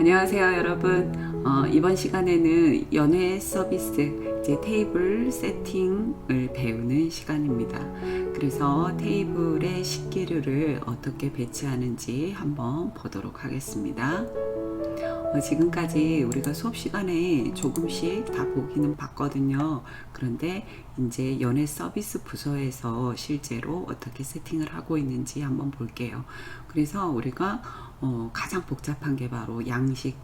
안녕하세요 여러분. 이번 시간에는 연회 서비스 이제 테이블 세팅을 배우는 시간입니다. 그래서 테이블에 식기류를 어떻게 배치하는지 한번 보도록 하겠습니다. 지금까지 우리가 수업 시간에 조금씩 다 보기는 봤거든요. 그런데 이제 연회 서비스 부서에서 실제로 어떻게 세팅을 하고 있는지 한번 볼게요. 그래서 우리가 가장 복잡한 게 바로 양식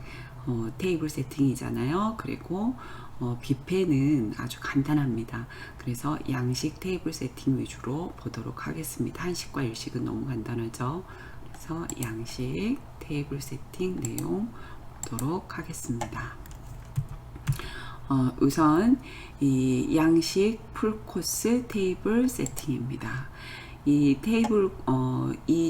테이블 세팅이잖아요. 그리고 뷔페는 아주 간단합니다. 그래서 양식 테이블 세팅 위주로 보도록 하겠습니다. 한식과 일식은 너무 간단하죠. 그래서 양식 테이블 세팅 내용 보도록 하겠습니다. 우선 이 양식 풀코스 테이블 세팅입니다. 이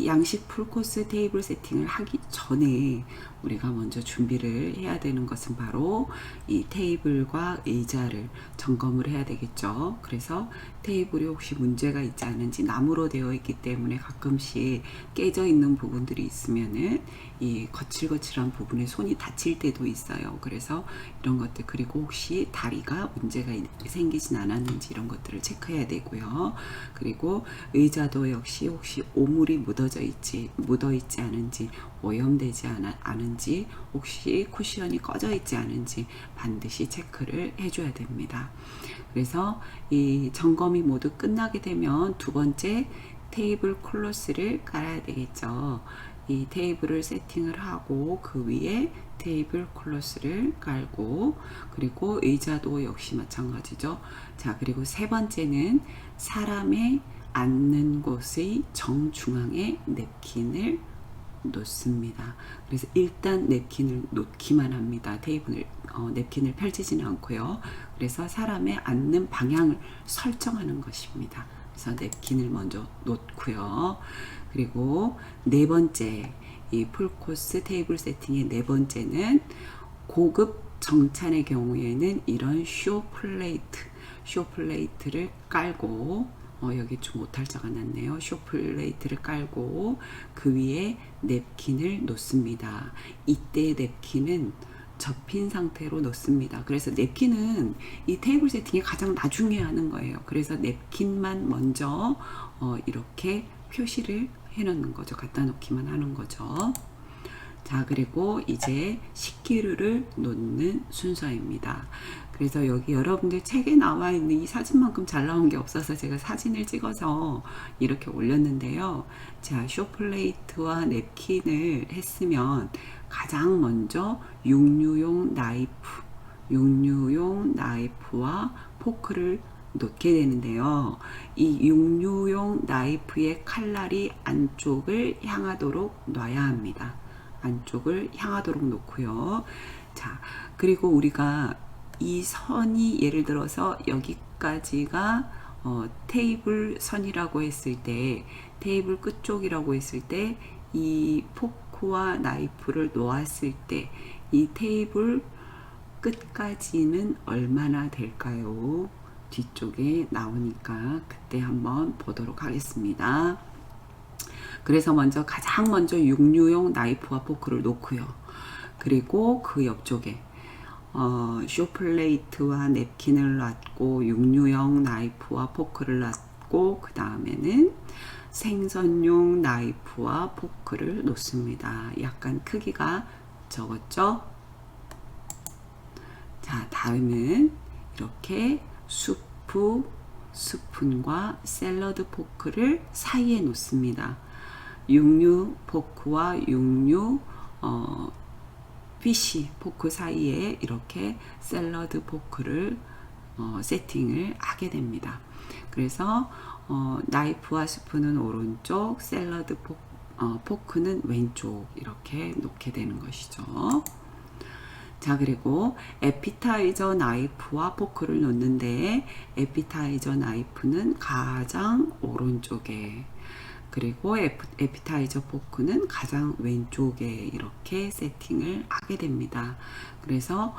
양식 풀코스 테이블 세팅을 하기 전에 우리가 먼저 준비를 해야 되는 것은 바로 이 테이블과 의자를 점검을 해야 되겠죠. 그래서 테이블이 혹시 문제가 있지 않은지, 나무로 되어 있기 때문에 가끔씩 깨져 있는 부분들이 있으면은 이 거칠거칠한 부분에 손이 다칠 때도 있어요. 그래서 이런 것들, 그리고 혹시 다리가 문제가 생기진 않았는지 이런 것들을 체크해야 되고요. 그리고 의자도 역시 혹시 오물이 묻어 있지 않은지, 오염되지 않은지, 혹시 쿠션이 꺼져 있지 않은지 반드시 체크를 해줘야 됩니다. 그래서 이 점검이 모두 끝나게 되면 두 번째 테이블 클로스를 깔아야 되겠죠. 이 테이블을 세팅을 하고 그 위에 테이블 클로스를 깔고, 그리고 의자도 역시 마찬가지죠. 자, 그리고 세 번째는 사람의 앉는 곳의 정중앙에 냅킨을 놓습니다. 그래서 일단 냅킨을 놓기만 합니다. 냅킨을 펼치지는 않고요. 그래서 사람의 앉는 방향을 설정하는 것입니다. 그래서 냅킨을 먼저 놓고요. 그리고 네 번째, 이 풀코스 테이블 세팅의 네 번째는 고급 정찬의 경우에는 이런 쇼 플레이트를 깔고, 여기 좀 오탈자가 났네요. 쇼 플레이트를 깔고 그 위에 냅킨을 놓습니다. 이때 냅킨은 접힌 상태로 놓습니다. 그래서 냅킨은 이 테이블 세팅에 가장 나중에 하는 거예요. 그래서 냅킨만 먼저 이렇게 표시를 해 놓는 거죠. 갖다 놓기만 하는 거죠. 자, 그리고 이제 식기류를 놓는 순서입니다. 그래서 여기 여러분들 책에 나와 있는 이 사진만큼 잘 나온 게 없어서 제가 사진을 찍어서 이렇게 올렸는데요. 자, 쇼플레이트와 냅킨을 했으면 가장 먼저 육류용 나이프와 포크를 놓게 되는데요. 이 육류용 나이프의 칼날이 안쪽을 향하도록 놔야 합니다. 안쪽을 향하도록 놓고요. 자, 그리고 우리가 이 선이 예를 들어서 여기까지가 테이블 선이라고 했을 때, 테이블 끝쪽이라고 했을 때, 이 포크와 나이프를 놓았을 때 이 테이블 끝까지는 얼마나 될까요? 뒤쪽에 나오니까 그때 한번 보도록 하겠습니다. 그래서 가장 먼저 육류용 나이프와 포크를 놓고요. 그리고 그 옆쪽에 쇼플레이트와 냅킨을 놨고, 육류용 나이프와 포크를 놨고, 그 다음에는 생선용 나이프와 포크를 놓습니다. 약간 크기가 적었죠? 자, 다음은 이렇게 스푼과 샐러드 포크를 사이에 놓습니다. 육류 포크와 육류 피쉬 포크 사이에 이렇게 샐러드 포크를 세팅을 하게 됩니다. 그래서 나이프와 스푼은 오른쪽, 샐러드 포크는 왼쪽, 이렇게 놓게 되는 것이죠. 자, 그리고 에피타이저 나이프와 포크를 놓는데, 에피타이저 나이프는 가장 오른쪽에, 그리고 에피타이저 포크는 가장 왼쪽에 이렇게 세팅을 하게 됩니다. 그래서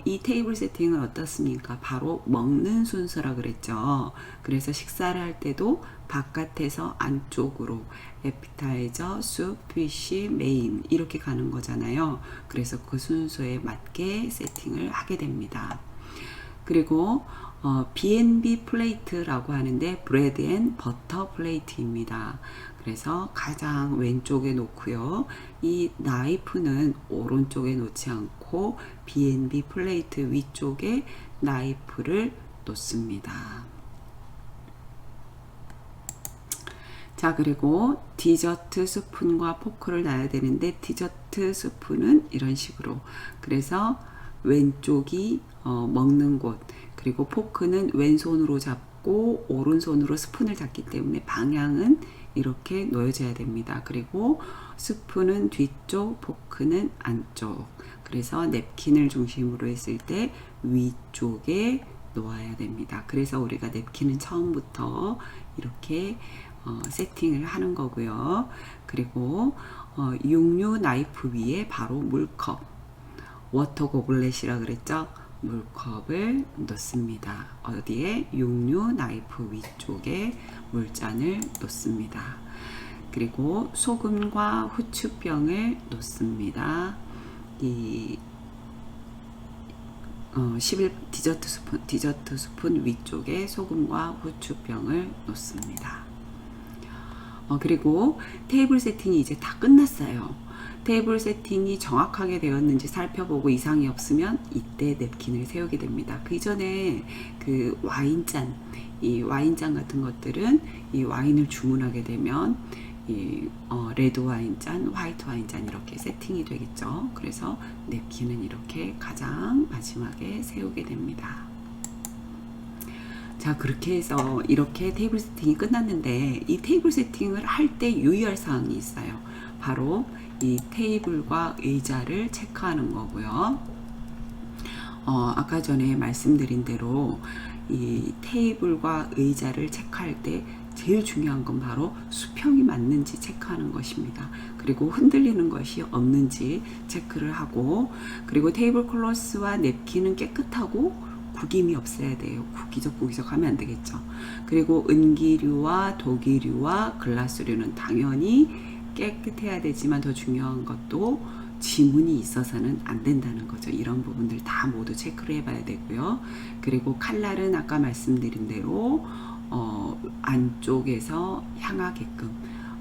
이 테이블 세팅은 어떻습니까? 바로 먹는 순서라 그랬죠. 그래서 식사를 할 때도 바깥에서 안쪽으로 에피타이저, 숲, 피쉬, 메인 이렇게 가는 거잖아요. 그래서 그 순서에 맞게 세팅을 하게 됩니다. 그리고 B&B 플레이트라고 하는데 브레드 앤 버터 플레이트입니다. 그래서 가장 왼쪽에 놓고요. 이 나이프는 오른쪽에 놓지 않고 B&B 플레이트 위쪽에 나이프를 놓습니다. 자, 그리고 디저트 스푼과 포크를 놔야 되는데 디저트 스푼은 이런 식으로, 그래서 왼쪽이 먹는 곳, 그리고 포크는 왼손으로 잡고 오른손으로 스푼을 잡기 때문에 방향은 이렇게 놓여져야 됩니다. 그리고 스푼은 뒤쪽, 포크는 안쪽. 그래서 냅킨을 중심으로 했을 때 위쪽에 놓아야 됩니다. 그래서 우리가 냅킨은 처음부터 이렇게 세팅을 하는 거고요. 그리고 육류 나이프 위에 바로 물컵, 워터 고블렛이라 그랬죠? 물컵을 놓습니다. 어디에? 육류 나이프 위쪽에 물잔을 놓습니다. 그리고 소금과 후추병을 놓습니다. 이 11 디저트 스푼 위쪽에 소금과 후추병을 놓습니다. 그리고 테이블 세팅이 이제 다 끝났어요. 테이블 세팅이 정확하게 되었는지 살펴보고 이상이 없으면 이때 냅킨을 세우게 됩니다. 그 이전에 그 와인잔, 이 와인잔 같은 것들은 이 와인을 주문하게 되면 이 레드 와인잔, 화이트 와인잔 이렇게 세팅이 되겠죠. 그래서 냅킨은 이렇게 가장 마지막에 세우게 됩니다. 자, 그렇게 해서 이렇게 테이블 세팅이 끝났는데 이 테이블 세팅을 할 때 유의할 사항이 있어요. 바로 이 테이블과 의자를 체크하는 거고요. 아까 전에 말씀드린 대로 이 테이블과 의자를 체크할 때 제일 중요한 건 바로 수평이 맞는지 체크하는 것입니다. 그리고 흔들리는 것이 없는지 체크를 하고, 그리고 테이블 클로스와 냅킨은 깨끗하고 구김이 없어야 돼요. 구기적 하면 안 되겠죠. 그리고 은기류와 도기류와 글라스류는 당연히 깨끗해야 되지만 더 중요한 것도 지문이 있어서는 안 된다는 거죠. 이런 부분들 다 모두 체크를 해봐야 되고요. 그리고 칼날은 아까 말씀드린 대로 안쪽에서 향하게끔,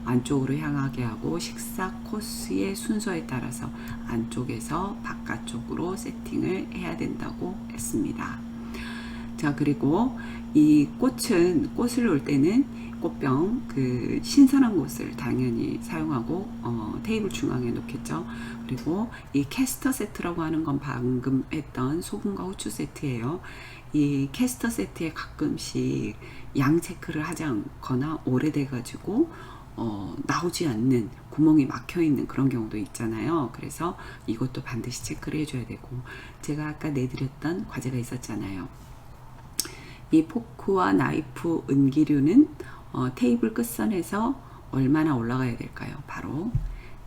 안쪽으로 향하게 하고 식사 코스의 순서에 따라서 안쪽에서 바깥쪽으로 세팅을 해야 된다고 했습니다. 자, 그리고 이 꽃을 놓을 때는 꽃병, 그 신선한 꽃을 당연히 사용하고 테이블 중앙에 놓겠죠. 그리고 이 캐스터 세트라고 하는 건 방금 했던 소금과 후추 세트예요. 이 캐스터 세트에 가끔씩 양 체크를 하지 않거나 오래돼 가지고 나오지 않는, 구멍이 막혀 있는 그런 경우도 있잖아요. 그래서 이것도 반드시 체크를 해줘야 되고, 제가 아까 내드렸던 과제가 있었잖아요. 이 포크와 나이프 은기류는 테이블 끝선에서 얼마나 올라가야 될까요? 바로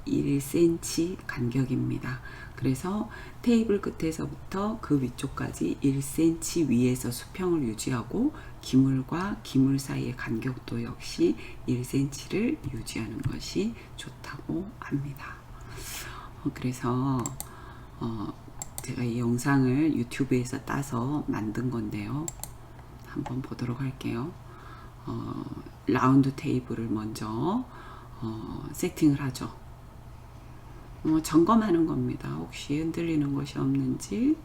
1cm 간격입니다. 그래서 테이블 끝에서부터 그 위쪽까지 1cm 위에서 수평을 유지하고 기물과 기물 사이의 간격도 역시 1cm를 유지하는 것이 좋다고 합니다. 그래서 제가 이 영상을 유튜브에서 따서 만든 건데요. 한번 보도록 할게요. 라운드 테이블을 먼저 세팅을 하죠. 점검하는 겁니다. 혹시 흔들리는 것이 없는지,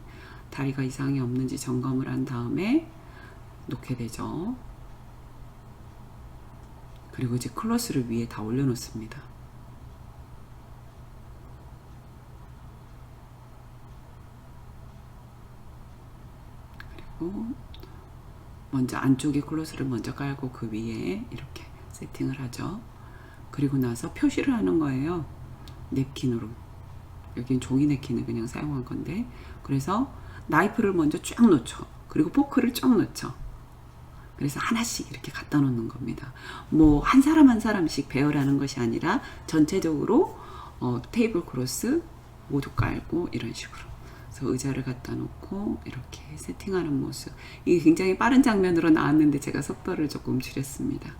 다리가 이상이 없는지 점검을 한 다음에 놓게 되죠. 그리고 이제 클로스를 위에 다 올려놓습니다. 그리고 먼저 안쪽에 클로스를 먼저 깔고 그 위에 이렇게 세팅을 하죠. 그리고 나서 표시를 하는 거예요. 냅킨으로. 여긴 종이 냅킨을 그냥 사용한 건데, 그래서 나이프를 먼저 쫙 놓죠. 그리고 포크를 쫙 놓죠. 그래서 하나씩 이렇게 갖다 놓는 겁니다. 뭐 한 사람 한 사람씩 배열하는 것이 아니라 전체적으로 테이블 크로스 모두 깔고 이런 식으로. 그래서 의자를 갖다 놓고 이렇게 세팅하는 모습. 이게 굉장히 빠른 장면으로 나왔는데 제가 속도를 조금 줄였습니다.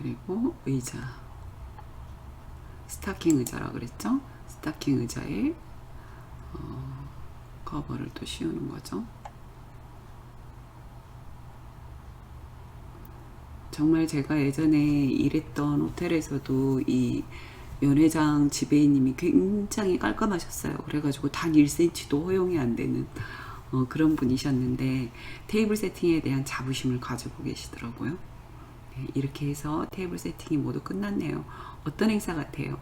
그리고 의자, 스타킹 의자라 그랬죠? 스타킹 의자에 커버를 또 씌우는 거죠. 정말 제가 예전에 일했던 호텔에서도 이 연회장 지배인님이 굉장히 깔끔하셨어요. 그래가지고 단 1cm도 허용이 안 되는 그런 분이셨는데 테이블 세팅에 대한 자부심을 가지고 계시더라고요. 네, 이렇게 해서 테이블 세팅이 모두 끝났네요. 어떤 행사 같아요?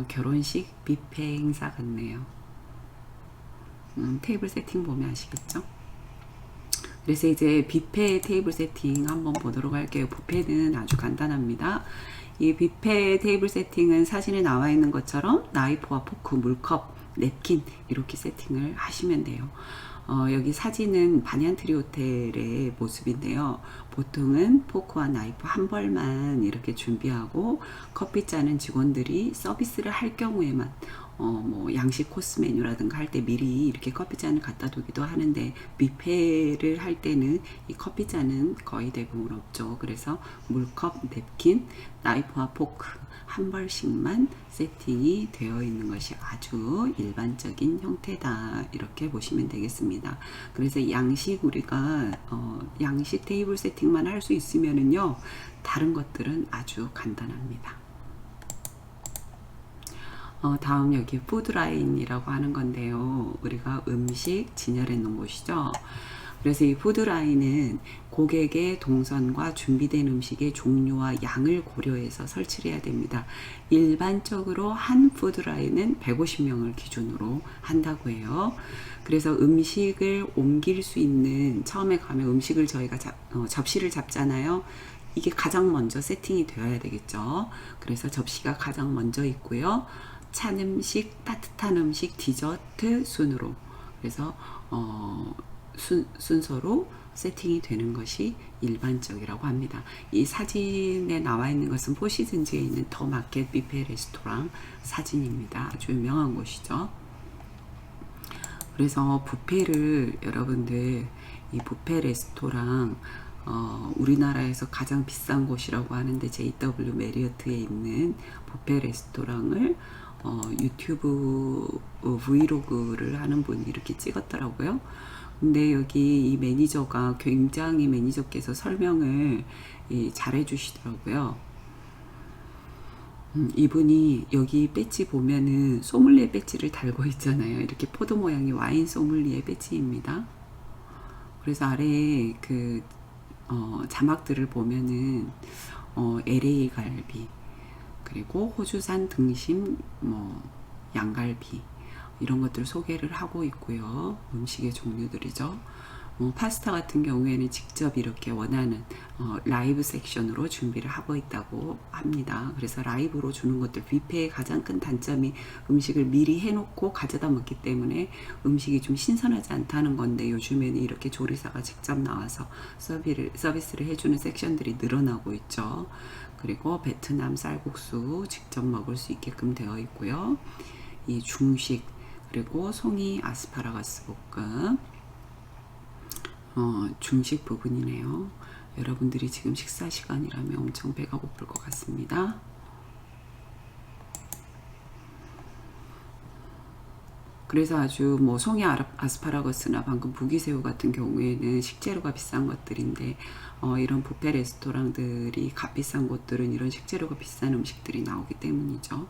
결혼식 뷔페 행사 같네요. 테이블 세팅 보면 아시겠죠? 그래서 이제 뷔페 테이블 세팅 한번 보도록 할게요. 뷔페는 아주 간단합니다. 이 뷔페 테이블 세팅은 사진에 나와 있는 것처럼 나이프와 포크, 물컵, 냅킨 이렇게 세팅을 하시면 돼요. 여기 사진은 바니안트리 호텔의 모습인데요. 보통은 포크와 나이프 한 벌만 이렇게 준비하고 커피잔은 직원들이 서비스를 할 경우에만 뭐 양식 코스 메뉴라든가 할 때 미리 이렇게 커피잔을 갖다 두기도 하는데 뷔페를 할 때는 이 커피잔은 거의 대부분 없죠. 그래서 물컵, 냅킨, 나이프와 포크 한 벌씩만 세팅이 되어 있는 것이 아주 일반적인 형태다 이렇게 보시면 되겠습니다. 그래서 양식 우리가 양식 테이블 세팅만 할 수 있으면은요 다른 것들은 아주 간단합니다. 다음 여기 푸드라인이라고 하는 건데요. 우리가 음식 진열해 놓은 곳이죠. 그래서 이 푸드라인은 고객의 동선과 준비된 음식의 종류와 양을 고려해서 설치를 해야 됩니다. 일반적으로 한 푸드라인은 150명을 기준으로 한다고 해요. 그래서 음식을 옮길 수 있는 처음에 가면 음식을 저희가 접시를 잡잖아요. 이게 가장 먼저 세팅이 되어야 되겠죠. 그래서 접시가 가장 먼저 있고요. 찬 음식, 따뜻한 음식, 디저트 순으로 그래서 순서로 세팅이 되는 것이 일반적이라고 합니다. 이 사진에 나와 있는 것은 포시즌즈에 있는 더 마켓 뷔페 레스토랑 사진입니다. 아주 유명한 곳이죠. 그래서 뷔페를 여러분들 이 뷔페 레스토랑 우리나라에서 가장 비싼 곳이라고 하는데 JW 메리어트에 있는 뷔페 레스토랑을 유튜브 브이로그를 하는 분이 이렇게 찍었더라고요. 근데 여기 이 매니저가 굉장히 매니저께서 설명을 잘 해주시더라고요. 이분이 여기 배지 보면은 소믈리에 배지를 달고 있잖아요. 이렇게 포도 모양의 와인 소믈리에 배지입니다. 그래서 아래에 그 자막들을 보면은 LA 갈비 그리고 호주산 등심 뭐 양갈비 이런 것들을 소개를 하고 있고요. 음식의 종류들이죠. 파스타 같은 경우에는 직접 이렇게 원하는 라이브 섹션으로 준비를 하고 있다고 합니다. 그래서 라이브로 주는 것들 뷔페의 가장 큰 단점이 음식을 미리 해놓고 가져다 먹기 때문에 음식이 좀 신선하지 않다는 건데 요즘에는 이렇게 조리사가 직접 나와서 서비스를 해주는 섹션들이 늘어나고 있죠. 그리고 베트남 쌀국수 직접 먹을 수 있게끔 되어 있고요. 이 중식 그리고 송이 아스파라거스 볶음 중식 부분이네요. 여러분들이 지금 식사 시간이라면 엄청 배가 고플 것 같습니다. 그래서 아주 뭐 송이 아스파라거스나 방금 부기새우 같은 경우에는 식재료가 비싼 것들인데 이런 뷔페 레스토랑들이 값비싼 곳들은 이런 식재료가 비싼 음식들이 나오기 때문이죠.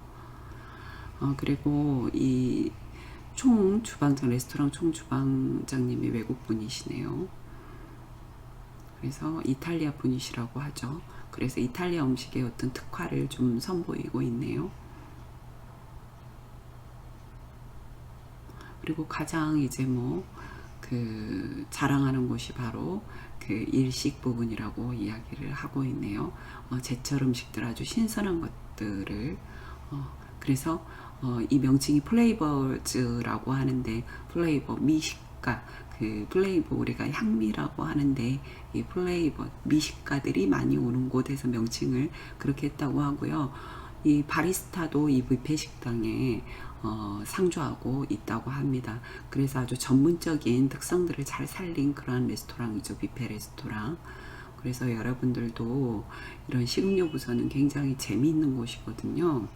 그리고 이 레스토랑 총 주방장님이 외국 분이시네요. 그래서 이탈리아 분이시라고 하죠. 그래서 이탈리아 음식의 어떤 특화를 좀 선보이고 있네요. 그리고 가장 이제 그 자랑하는 곳이 바로 그 일식 부분이라고 이야기를 하고 있네요. 제철 음식들 아주 신선한 것들을 그래서 이 명칭이 플레이버즈라고 하는데 플레이버 미식가 그 플레이버 우리가 향미라고 하는데 이 플레이버 미식가들이 많이 오는 곳에서 명칭을 그렇게 했다고 하고요. 이 바리스타도 이 뷔페 식당에 상주하고 있다고 합니다. 그래서 아주 전문적인 특성들을 잘 살린 그러한 레스토랑이죠. 뷔페 레스토랑. 그래서 여러분들도 이런 식음료 부서는 굉장히 재미있는 곳이거든요.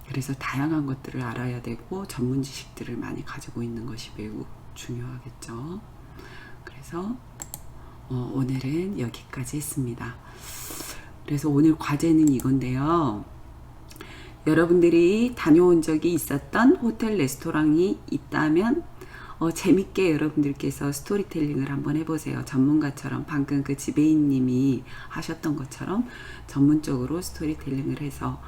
그래서 다양한 것들을 알아야 되고 전문 지식들을 많이 가지고 있는 것이 매우 중요하겠죠. 그래서 오늘은 여기까지 했습니다. 그래서 오늘 과제는 이건데요. 여러분들이 다녀온 적이 있었던 호텔 레스토랑이 있다면 재밌게 여러분들께서 스토리텔링을 한번 해보세요. 전문가처럼 방금 그 지배인님이 하셨던 것처럼 전문적으로 스토리텔링을 해서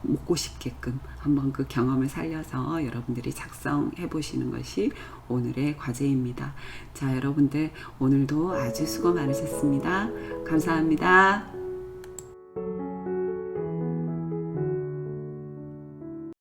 먹고 싶게끔 한번 그 경험을 살려서 여러분들이 작성해 보시는 것이 오늘의 과제입니다. 자, 여러분들 오늘도 아주 수고 많으셨습니다. 감사합니다.